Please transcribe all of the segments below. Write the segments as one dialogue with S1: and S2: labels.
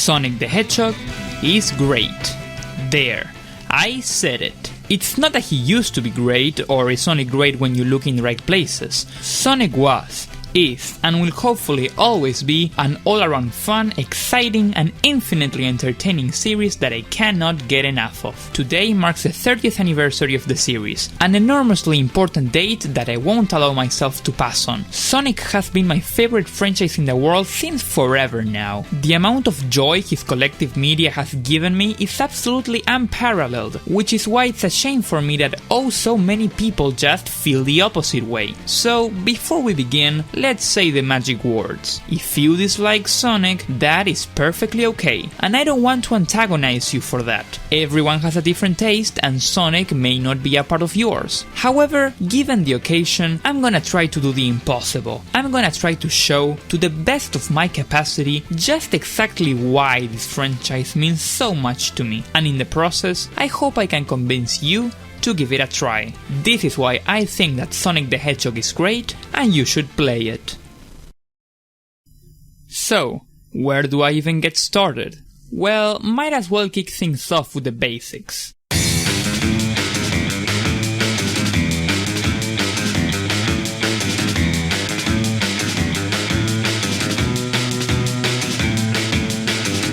S1: Sonic the Hedgehog is great. There, I said it. It's not that he used to be great or is only great when you look in the right places. Sonic was, is, and will hopefully always be an all-around fun, exciting, and infinitely entertaining series that I cannot get enough of. Today marks the 30th anniversary of the series, an enormously important date that I won't allow myself to pass on. Sonic has been my favorite franchise in the world since forever now. The amount of joy his collective media has given me is absolutely unparalleled, which is why it's a shame for me that oh so many people just feel the opposite way. So, before we begin, let's say the magic words. If you dislike Sonic, that is perfectly okay, and I don't want to antagonize you for that. Everyone has a different taste, and Sonic may not be a part of yours. However, given the occasion, I'm gonna try to do the impossible. I'm gonna try to show, to the best of my capacity, just exactly why this franchise means so much to me, and in the process, I hope I can convince you to give it a try. This is why I think that Sonic the Hedgehog is great and you should play it. So, where do I even get started? Well, might as well kick things off with the basics.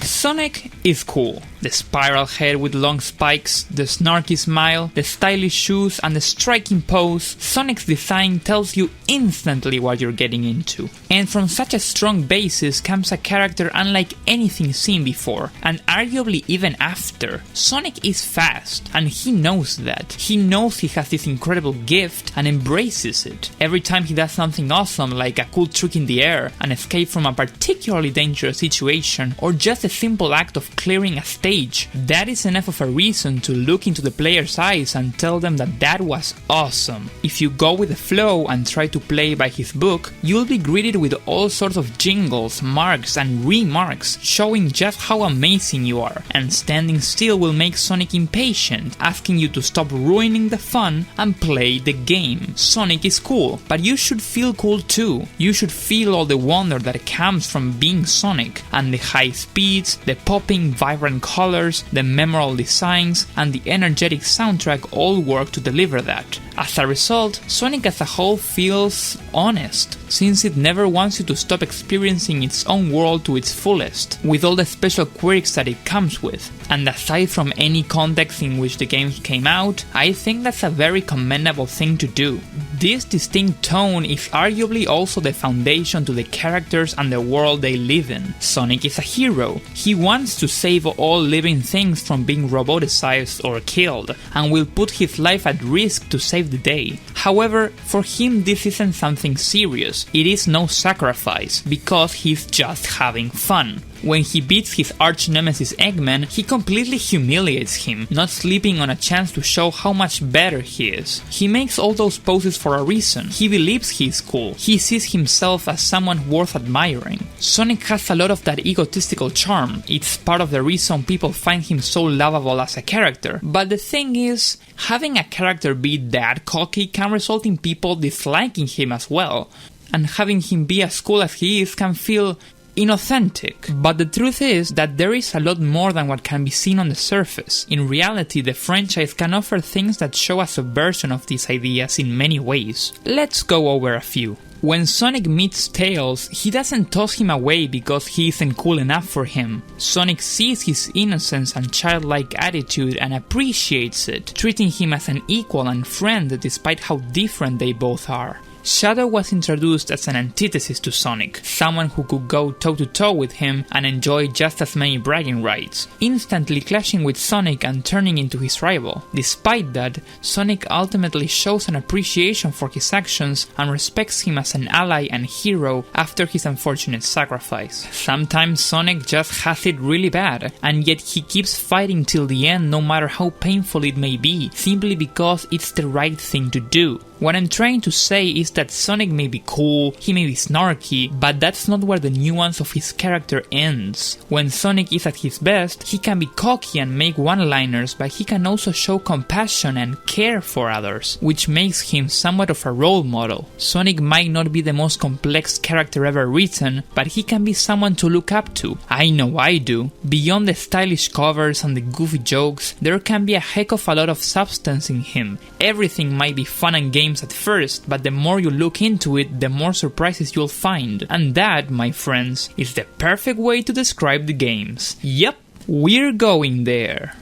S1: Sonic is cool. The spiral head with long spikes, the snarky smile, the stylish shoes, and the striking pose, Sonic's design tells you instantly what you're getting into. And from such a strong basis comes a character unlike anything seen before, and arguably even after. Sonic is fast, and he knows that. He knows he has this incredible gift and embraces it. Every time he does something awesome like a cool trick in the air, an escape from a particularly dangerous situation, or just a simple act of clearing a stage, that is enough of a reason to look into the player's eyes and tell them that that was awesome. If you go with the flow and try to play by his book, you'll be greeted with all sorts of jingles, marks, and remarks, showing just how amazing you are. And standing still will make Sonic impatient, asking you to stop ruining the fun and play the game. Sonic is cool, but you should feel cool too. You should feel all the wonder that comes from being Sonic, and the high speeds, the popping, vibrant colors, the memorable designs, and the energetic soundtrack all work to deliver that. As a result, Sonic as a whole feels honest, since it never wants you to stop experiencing its own world to its fullest, with all the special quirks that it comes with. And aside from any context in which the games came out, I think that's a very commendable thing to do. This distinct tone is arguably also the foundation to the characters and the world they live in. Sonic is a hero. He wants to save all living things from being roboticized or killed, and will put his life at risk to save the day. However, for him this isn't something serious. It is no sacrifice, because he's just having fun. When he beats his arch-nemesis Eggman, he completely humiliates him, not sleeping on a chance to show how much better he is. He makes all those poses for a reason. He believes he's cool. He sees himself as someone worth admiring. Sonic has a lot of that egotistical charm. It's part of the reason people find him so lovable as a character. But the thing is, having a character be that cocky can result in people disliking him as well. And having him be as cool as he is can feel inauthentic. But the truth is that there is a lot more than what can be seen on the surface. In reality, the franchise can offer things that show a subversion of these ideas in many ways. Let's go over a few. When Sonic meets Tails, he doesn't toss him away because he isn't cool enough for him. Sonic sees his innocence and childlike attitude and appreciates it, treating him as an equal and friend despite how different they both are. Shadow was introduced as an antithesis to Sonic, someone who could go toe-to-toe with him and enjoy just as many bragging rights, instantly clashing with Sonic and turning into his rival. Despite that, Sonic ultimately shows an appreciation for his actions and respects him as an ally and hero after his unfortunate sacrifice. Sometimes Sonic just has it really bad, and yet he keeps fighting till the end no matter how painful it may be, simply because it's the right thing to do. What I'm trying to say is that Sonic may be cool, he may be snarky, but that's not where the nuance of his character ends. When Sonic is at his best, he can be cocky and make one-liners, but he can also show compassion and care for others, which makes him somewhat of a role model. Sonic might not be the most complex character ever written, but he can be someone to look up to. I know I do. Beyond the stylish covers and the goofy jokes, there can be a heck of a lot of substance in him. Everything might be fun and games at first, but the more you look into it, the more surprises you'll find. And that, my friends, is the perfect way to describe the games. Yep, we're going there.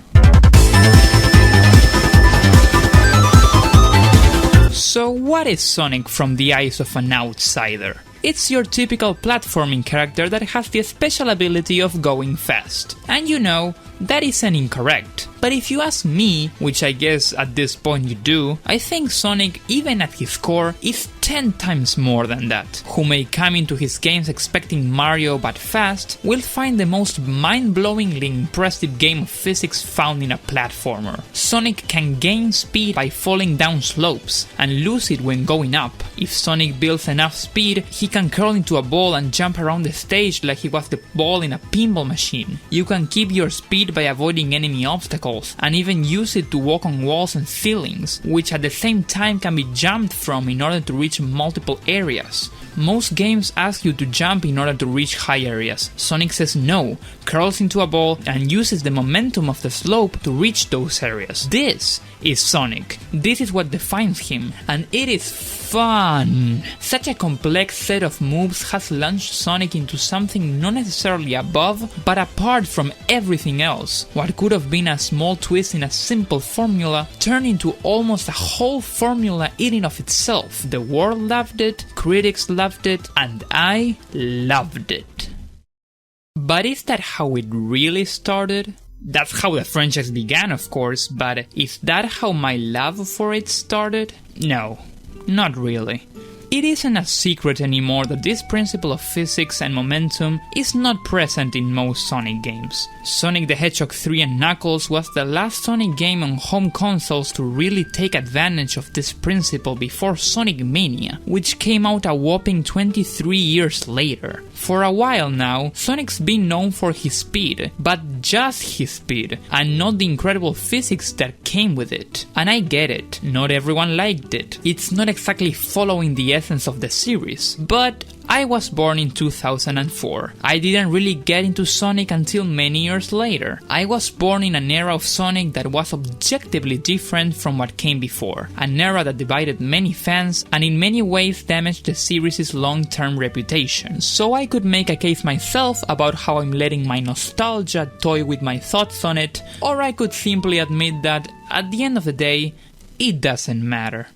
S1: So what is Sonic from the eyes of an outsider? It's your typical platforming character that has the special ability of going fast. And you know, that isn't incorrect. But if you ask me, which I guess at this point you do, I think Sonic, even at his core, is 10 times more than that. Who may come into his games expecting Mario but fast, will find the most mind-blowingly impressive game of physics found in a platformer. Sonic can gain speed by falling down slopes, and lose it when going up. If Sonic builds enough speed, he can curl into a ball and jump around the stage like he was the ball in a pinball machine. You can keep your speed by avoiding enemy obstacles, and even use it to walk on walls and ceilings, which at the same time can be jumped from in order to reach multiple areas. Most games ask you to jump in order to reach high areas. Sonic says no, curls into a ball, and uses the momentum of the slope to reach those areas. This is Sonic. This is what defines him, and it is fun. Such a complex set of moves has launched Sonic into something not necessarily above, but apart from everything else. What could have been a small twist in a simple formula turned into almost a whole formula in and of itself. The world loved it, critics loved it, and I loved it. But is that how it really started? That's how the franchise began, of course, but is that how my love for it started? No, not really. It isn't a secret anymore that this principle of physics and momentum is not present in most Sonic games. Sonic the Hedgehog 3 and Knuckles was the last Sonic game on home consoles to really take advantage of this principle before Sonic Mania, which came out a whopping 23 years later. For a while now, Sonic's been known for his speed, but just his speed, and not the incredible physics that came with it. And I get it, not everyone liked it. It's not exactly following the essence of the series, but I was born in 2004. I didn't really get into Sonic until many years later. I was born in an era of Sonic that was objectively different from what came before. An era that divided many fans and in many ways damaged the series' long-term reputation. So I could make a case myself about how I'm letting my nostalgia toy with my thoughts on it, or I could simply admit that, at the end of the day, it doesn't matter.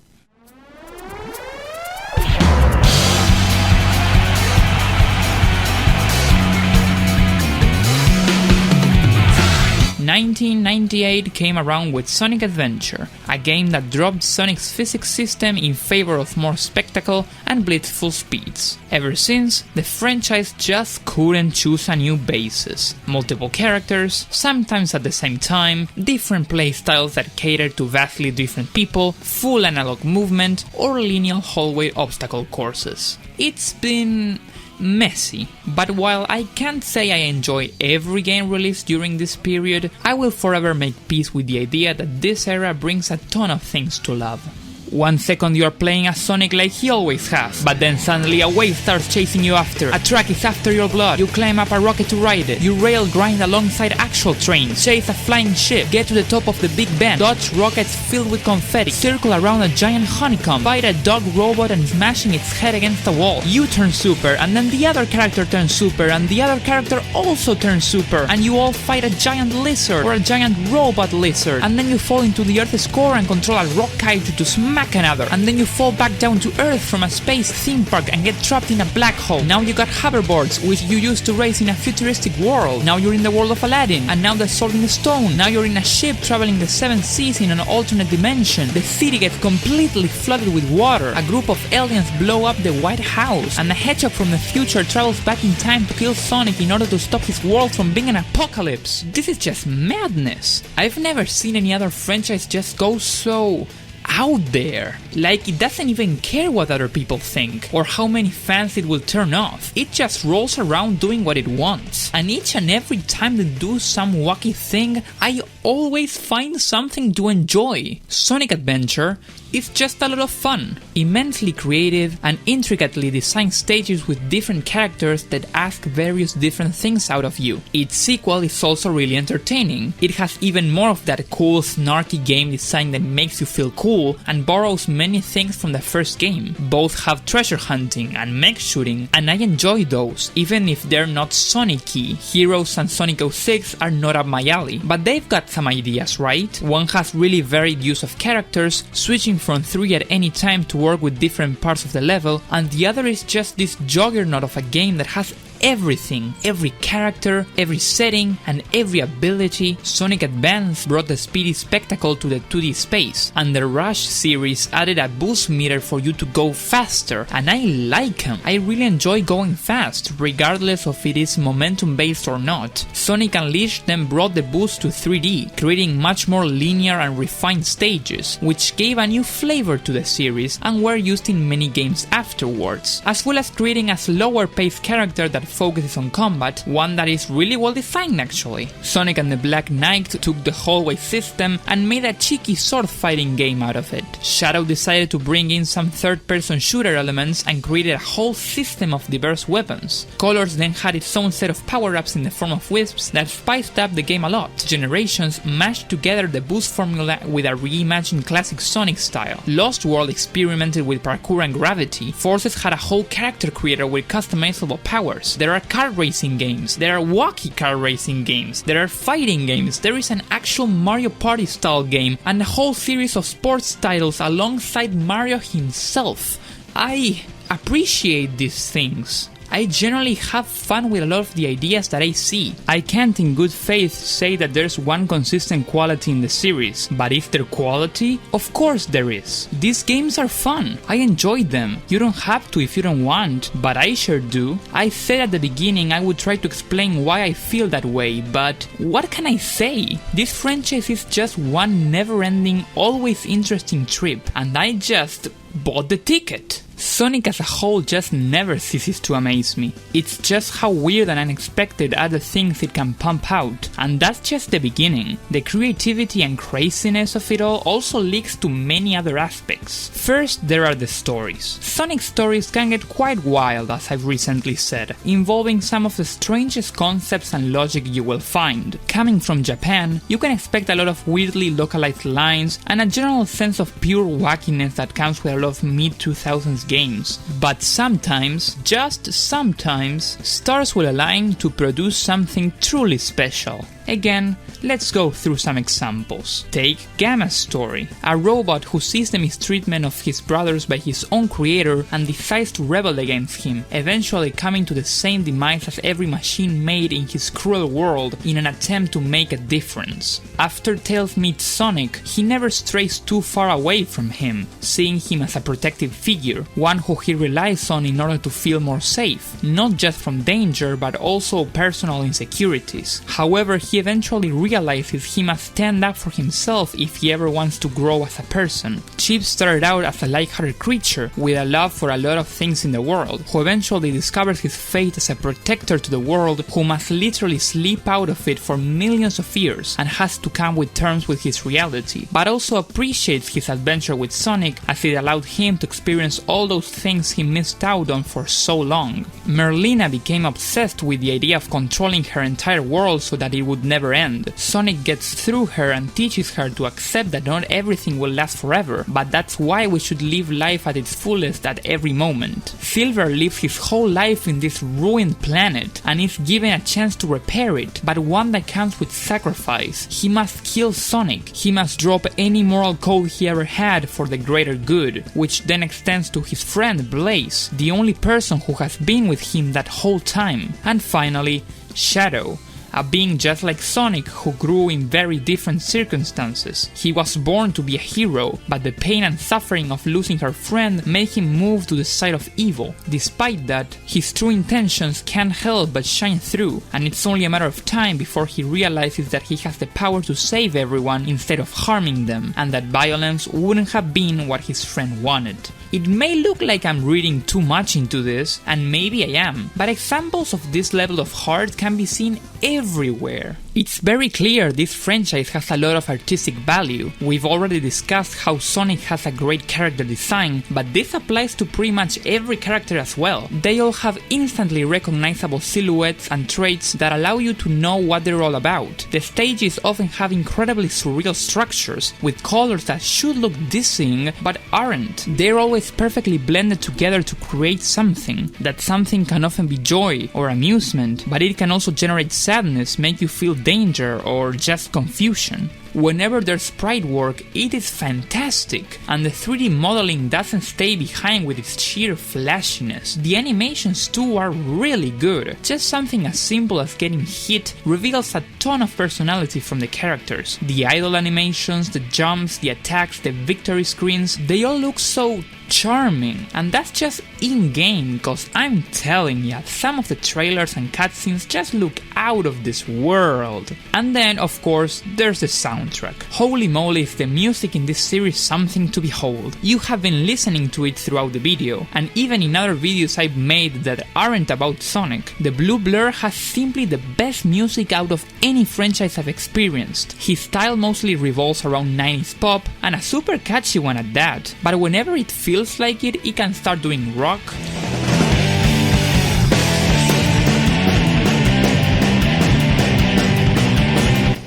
S1: 1998 came around with Sonic Adventure, a game that dropped Sonic's physics system in favor of more spectacle and blitzful speeds. Ever since, the franchise just couldn't choose a new basis. Multiple characters, sometimes at the same time, different playstyles that cater to vastly different people, full analog movement, or linear hallway obstacle courses. It's been messy, but while I can't say I enjoy every game released during this period, I will forever make peace with the idea that this era brings a ton of things to love. 1 second you are playing as Sonic like he always has, but then suddenly a wave starts chasing you after, a track is after your blood, you climb up a rocket to ride it, you rail grind alongside actual trains, chase a flying ship, get to the top of the Big Ben, dodge rockets filled with confetti, circle around a giant honeycomb, fight a dog robot and smashing its head against a wall, you turn super, and then the other character turns super, and the other character also turns super, and you all fight a giant lizard, or a giant robot lizard, and then you fall into the Earth's core and control a rock kaiju to smack another, and then you fall back down to Earth from a space theme park and get trapped in a black hole. Now you got hoverboards, which you used to race in a futuristic world. Now you're in the world of Aladdin, and now the Sword in the Stone. Now you're in a ship traveling the 7 seas in an alternate dimension. The city gets completely flooded with water. A group of aliens blow up the White House, and the Hedgehog from the future travels back in time to kill Sonic in order to stop his world from being an apocalypse. This is just madness. I've never seen any other franchise just go so out there. Like, it doesn't even care what other people think, or how many fans it will turn off. It just rolls around doing what it wants. And each and every time they do some wacky thing, I always find something to enjoy. Sonic Adventure is just a lot of fun, immensely creative and intricately designed stages with different characters that ask various different things out of you. Its sequel is also really entertaining. It has even more of that cool, snarky game design that makes you feel cool and borrows many things from the first game. Both have treasure hunting and mech shooting, and I enjoy those, even if they're not Sonic-y. Heroes and Sonic 06 are not up my alley, but they've got some ideas, right? One has really varied use of characters, switching from 3 at any time to work with different parts of the level, and the other is just this juggernaut of a game that has everything, every character, every setting, and every ability. Sonic Advance brought the speedy spectacle to the 2D space, and the Rush series added a boost meter for you to go faster, and I like them. I really enjoy going fast, regardless of it is momentum based or not. Sonic Unleashed then brought the boost to 3D, creating much more linear and refined stages, which gave a new flavor to the series and were used in many games afterwards, as well as creating a slower paced character that focuses on combat, one that is really well designed actually. Sonic and the Black Knight took the hallway system and made a cheeky sword fighting game out of it. Shadow decided to bring in some third-person shooter elements and created a whole system of diverse weapons. Colors then had its own set of power-ups in the form of wisps that spiced up the game a lot. Generations mashed together the boost formula with a reimagined classic Sonic style. Lost World experimented with parkour and gravity. Forces had a whole character creator with customizable powers. There are car racing games, there are wacky car racing games, there are fighting games, there is an actual Mario Party style game, and a whole series of sports titles alongside Mario himself. I appreciate these things. I generally have fun with a lot of the ideas that I see. I can't in good faith say that there's one consistent quality in the series, but is there quality? Of course there is. These games are fun. I enjoy them. You don't have to if you don't want, but I sure do. I said at the beginning I would try to explain why I feel that way, but what can I say? This franchise is just one never-ending, always interesting trip, and I just bought the ticket. Sonic as a whole just never ceases to amaze me. It's just how weird and unexpected are the things it can pump out, and that's just the beginning. The creativity and craziness of it all also leaks to many other aspects. First, there are the stories. Sonic stories can get quite wild, as I've recently said, involving some of the strangest concepts and logic you will find. Coming from Japan, you can expect a lot of weirdly localized lines and a general sense of pure wackiness that comes with a lot of mid-2000s games. But sometimes, just sometimes, stars will align to produce something truly special. Again, let's go through some examples. Take Gamma's story, a robot who sees the mistreatment of his brothers by his own creator and decides to rebel against him, eventually coming to the same demise as every machine made in his cruel world in an attempt to make a difference. After Tails meets Sonic, he never strays too far away from him, seeing him as a protective figure, one who he relies on in order to feel more safe, not just from danger but also personal insecurities. However, he eventually realizes he must stand up for himself if he ever wants to grow as a person. Chip started out as a light-hearted creature with a love for a lot of things in the world, who eventually discovers his fate as a protector to the world who must literally sleep out of it for millions of years and has to come with terms with his reality, but also appreciates his adventure with Sonic as it allowed him to experience all those things he missed out on for so long. Merlina became obsessed with the idea of controlling her entire world so that it would never end. Sonic gets through her and teaches her to accept that not everything will last forever, but that's why we should live life at its fullest at every moment. Silver lives his whole life in this ruined planet and is given a chance to repair it, but one that comes with sacrifice. He must kill Sonic. He must drop any moral code he ever had for the greater good, which then extends to his friend Blaze, the only person who has been with him that whole time. And finally, Shadow, a being just like Sonic who grew in very different circumstances. He was born to be a hero, but the pain and suffering of losing her friend made him move to the side of evil. Despite that, his true intentions can't help but shine through, and it's only a matter of time before he realizes that he has the power to save everyone instead of harming them, and that violence wouldn't have been what his friend wanted. It may look like I'm reading too much into this, and maybe I am, but examples of this level of heart can be seen everywhere. It's very clear this franchise has a lot of artistic value. We've already discussed how Sonic has a great character design, but this applies to pretty much every character as well. They all have instantly recognizable silhouettes and traits that allow you to know what they're all about. The stages often have incredibly surreal structures, with colors that should look dizzying but aren't. They're always perfectly blended together to create something. That something can often be joy or amusement, but it can also generate sadness, make you feel danger, or just confusion. Whenever there's sprite work, it is fantastic, and the 3D modeling doesn't stay behind with its sheer flashiness. The animations too are really good. Just something as simple as getting hit reveals a ton of personality from the characters. The idle animations, the jumps, the attacks, the victory screens, they all look so charming, and that's just in-game, cause I'm telling ya, some of the trailers and cutscenes just look out of this world. And then, of course, there's the soundtrack. Holy moly, is the music in this series something to behold. You have been listening to it throughout the video, and even in other videos I've made that aren't about Sonic. The Blue Blur has simply the best music out of any franchise I've experienced. His style mostly revolves around 90s pop, and a super catchy one at that, but whenever it feels like it can start doing rock,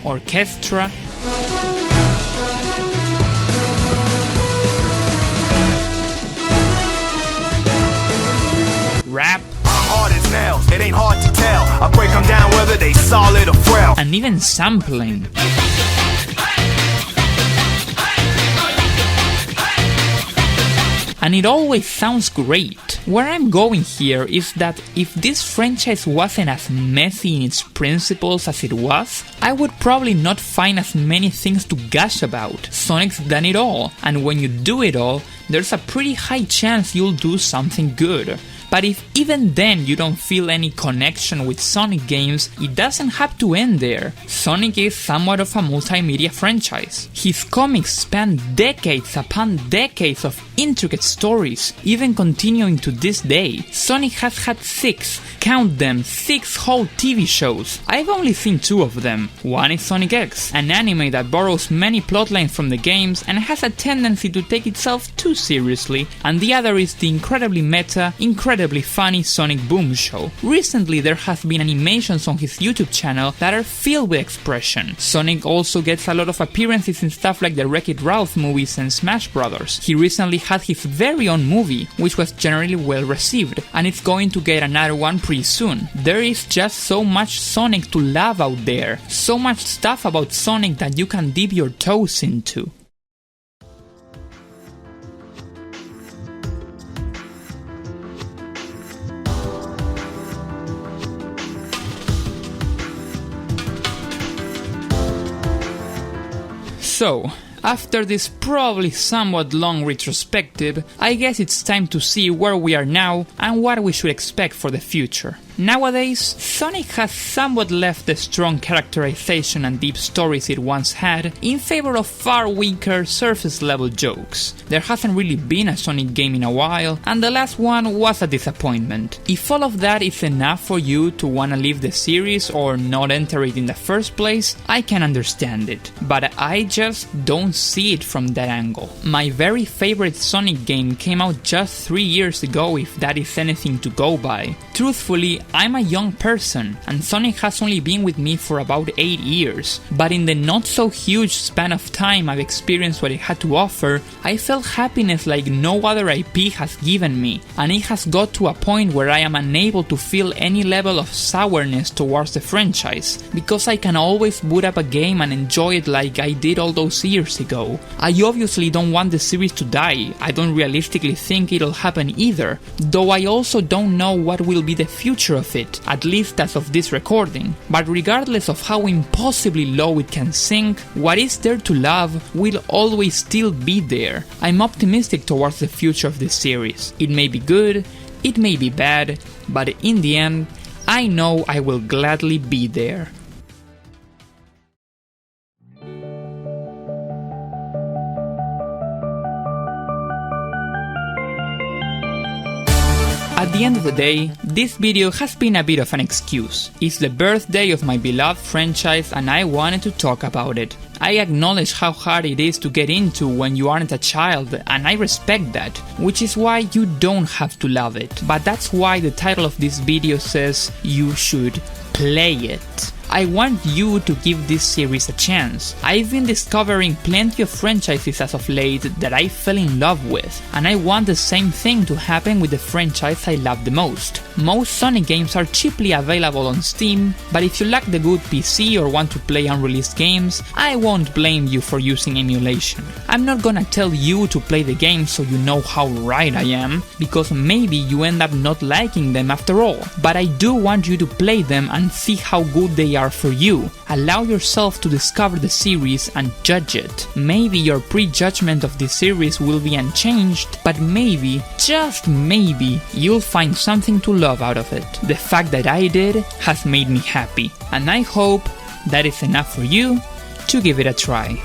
S1: orchestra, rap,
S2: hard as nails, it ain't hard to tell. I break them down whether they solid or frail,
S1: and even sampling. And it always sounds great. Where I'm going here is that if this franchise wasn't as messy in its principles as it was, I would probably not find as many things to gush about. Sonic's done it all, and when you do it all, there's a pretty high chance you'll do something good. But if even then you don't feel any connection with Sonic games, it doesn't have to end there. Sonic is somewhat of a multimedia franchise. His comics span decades upon decades of intricate stories, even continuing to this day. Sonic has had 6 whole TV shows. I've only seen 2 of them. One is Sonic X, an anime that borrows many plotlines from the games and has a tendency to take itself too seriously, and the other is the incredibly meta, incredibly funny Sonic Boom show. Recently there have been animations on his YouTube channel that are filled with expression. Sonic also gets a lot of appearances in stuff like the Wreck-It Ralph movies and Smash Brothers. He recently had his very own movie, which was generally well received, and it's going to get another one pretty soon. There is just so much Sonic to love out there, so much stuff about Sonic that you can dip your toes into. So, after this probably somewhat long retrospective, I guess it's time to see where we are now and what we should expect for the future. Nowadays, Sonic has somewhat left the strong characterization and deep stories it once had in favor of far weaker surface-level jokes. There hasn't really been a Sonic game in a while, and the last one was a disappointment. If all of that is enough for you to wanna leave the series or not enter it in the first place, I can understand it, but I just don't see it from that angle. My very favorite Sonic game came out just 3 years ago, if that is anything to go by. Truthfully, I'm a young person, and Sonic has only been with me for about 8 years, but in the not so huge span of time I've experienced what it had to offer, I felt happiness like no other IP has given me, and it has got to a point where I am unable to feel any level of sourness towards the franchise, because I can always boot up a game and enjoy it like I did all those years ago. I obviously don't want the series to die, I don't realistically think it'll happen either, though I also don't know what will be the future future of it, at least as of this recording. But regardless of how impossibly low it can sink, what is there to love will always still be there. I'm optimistic towards the future of this series. It may be good, it may be bad, but in the end, I know I will gladly be there. At the end of the day, this video has been a bit of an excuse. It's the birthday of my beloved franchise and I wanted to talk about it. I acknowledge how hard it is to get into when you aren't a child, and I respect that, which is why you don't have to love it. But that's why the title of this video says you should play it. I want you to give this series a chance. I've been discovering plenty of franchises as of late that I fell in love with, and I want the same thing to happen with the franchise I love the most. Most Sonic games are cheaply available on Steam, but if you lack the good PC or want to play unreleased games, I won't blame you for using emulation. I'm not gonna tell you to play the game so you know how right I am, because maybe you end up not liking them after all, but I do want you to play them and see how good they are for you. Allow yourself to discover the series and judge it. Maybe your prejudgment of this series will be unchanged, but maybe, just maybe, you'll find something to love out of it. The fact that I did has made me happy, and I hope that is enough for you to give it a try.